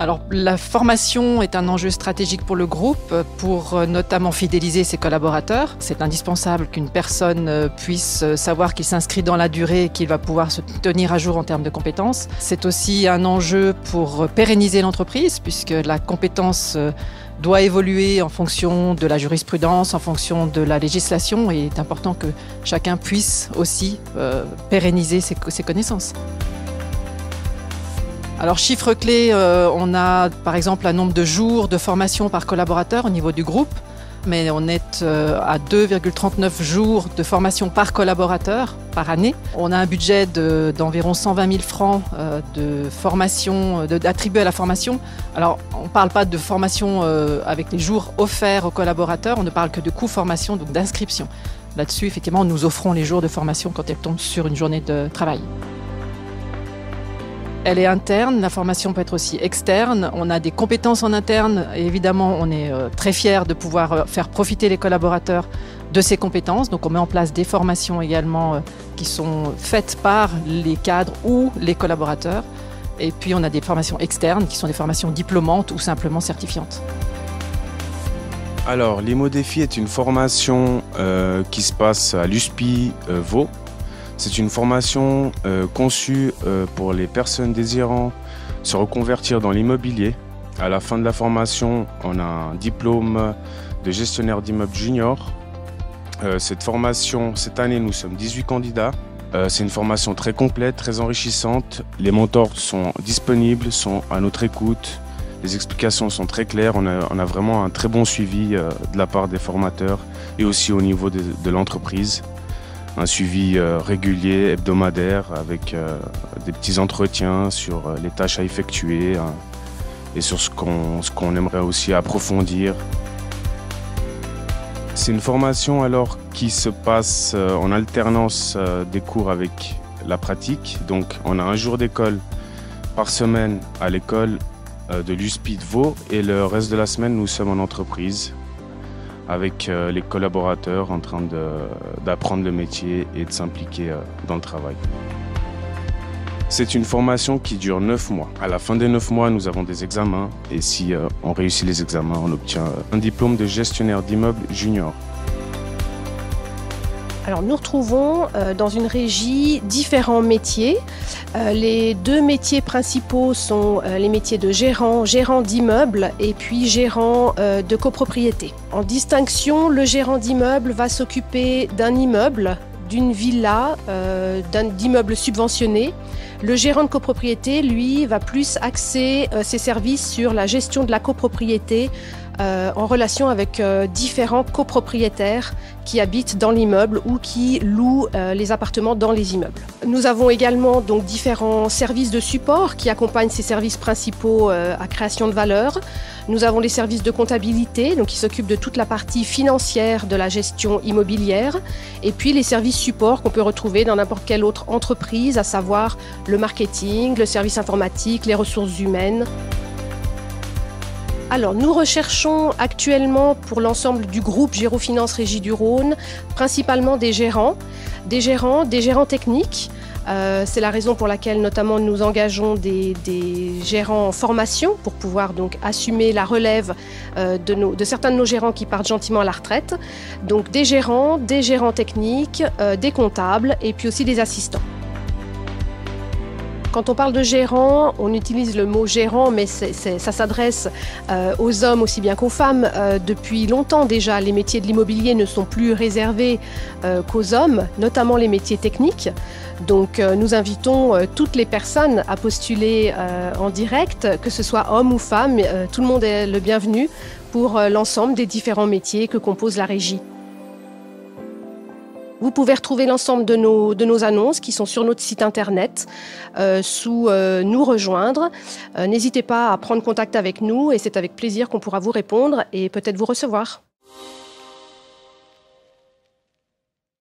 Alors, la formation est un enjeu stratégique pour le groupe, pour notamment fidéliser ses collaborateurs. C'est indispensable qu'une personne puisse savoir qu'il s'inscrit dans la durée et qu'il va pouvoir se tenir à jour en termes de compétences. C'est aussi un enjeu pour pérenniser l'entreprise, puisque la compétence doit évoluer en fonction de la jurisprudence, en fonction de la législation, et il est important que chacun puisse aussi pérenniser ses connaissances. Alors, chiffre clé, on a par exemple un nombre de jours de formation par collaborateur au niveau du groupe, mais on est à 2,39 jours de formation par collaborateur par année. On a un budget d'environ 120 000 francs de formation, attribué à la formation. Alors, on ne parle pas de formation avec les jours offerts aux collaborateurs, on ne parle que de coût formation, donc d'inscription. Là-dessus, effectivement, nous offrons les jours de formation quand elles tombent sur une journée de travail. Elle est interne, la formation peut être aussi externe. On a des compétences en interne et évidemment, on est très fiers de pouvoir faire profiter les collaborateurs de ces compétences. Donc, on met en place des formations également qui sont faites par les cadres ou les collaborateurs. Et puis, on a des formations externes qui sont des formations diplômantes ou simplement certifiantes. Alors, l'IMO-Défi est une formation qui se passe à l'USPI Vaud. C'est une formation conçue pour les personnes désirant se reconvertir dans l'immobilier. À la fin de la formation, on a un diplôme de gestionnaire d'immeuble junior. Cette formation, cette année, nous sommes 18 candidats. C'est une formation très complète, très enrichissante. Les mentors sont disponibles, sont à notre écoute. Les explications sont très claires. On a vraiment un très bon suivi de la part des formateurs et aussi au niveau de l'entreprise. Un suivi régulier, hebdomadaire, avec des petits entretiens sur les tâches à effectuer et sur ce qu'on aimerait aussi approfondir. C'est une formation alors qui se passe en alternance des cours avec la pratique. Donc on a un jour d'école par semaine à l'école de l'USPI de Vaud et le reste de la semaine nous sommes en entreprise avec les collaborateurs en train d'apprendre le métier et de s'impliquer dans le travail. C'est une formation qui dure 9 mois. À la fin des 9 mois, nous avons des examens et si on réussit les examens, on obtient un diplôme de gestionnaire d'immeuble junior. Alors, nous retrouvons dans une régie différents métiers. Les deux métiers principaux sont les métiers de gérant d'immeuble et puis gérant de copropriété. En distinction, le gérant d'immeuble va s'occuper d'un immeuble, d'une villa, d'immeubles subventionnés. Le gérant de copropriété, lui, va plus axer ses services sur la gestion de la copropriété en relation avec différents copropriétaires qui habitent dans l'immeuble ou qui louent les appartements dans les immeubles. Nous avons également donc différents services de support qui accompagnent ces services principaux à création de valeur. Nous avons les services de comptabilité, donc qui s'occupent de toute la partie financière de la gestion immobilière, et puis les services support qu'on peut retrouver dans n'importe quelle autre entreprise, à savoir le marketing, le service informatique, les ressources humaines. Alors, nous recherchons actuellement pour l'ensemble du groupe Gérofinance Régie du Rhône principalement des gérants techniques. C'est la raison pour laquelle notamment nous engageons des gérants en formation pour pouvoir donc assumer la relève de certains de nos gérants qui partent gentiment à la retraite. Donc des gérants techniques, des comptables et puis aussi des assistants. Quand on parle de gérant, on utilise le mot gérant, mais ça s'adresse aux hommes aussi bien qu'aux femmes. Depuis longtemps déjà, les métiers de l'immobilier ne sont plus réservés qu'aux hommes, notamment les métiers techniques. Donc nous invitons toutes les personnes à postuler en direct, que ce soit homme ou femme, tout le monde est le bienvenu pour l'ensemble des différents métiers que compose la régie. Vous pouvez retrouver l'ensemble de nos annonces qui sont sur notre site internet sous Nous rejoindre. N'hésitez pas à prendre contact avec nous et c'est avec plaisir qu'on pourra vous répondre et peut-être vous recevoir.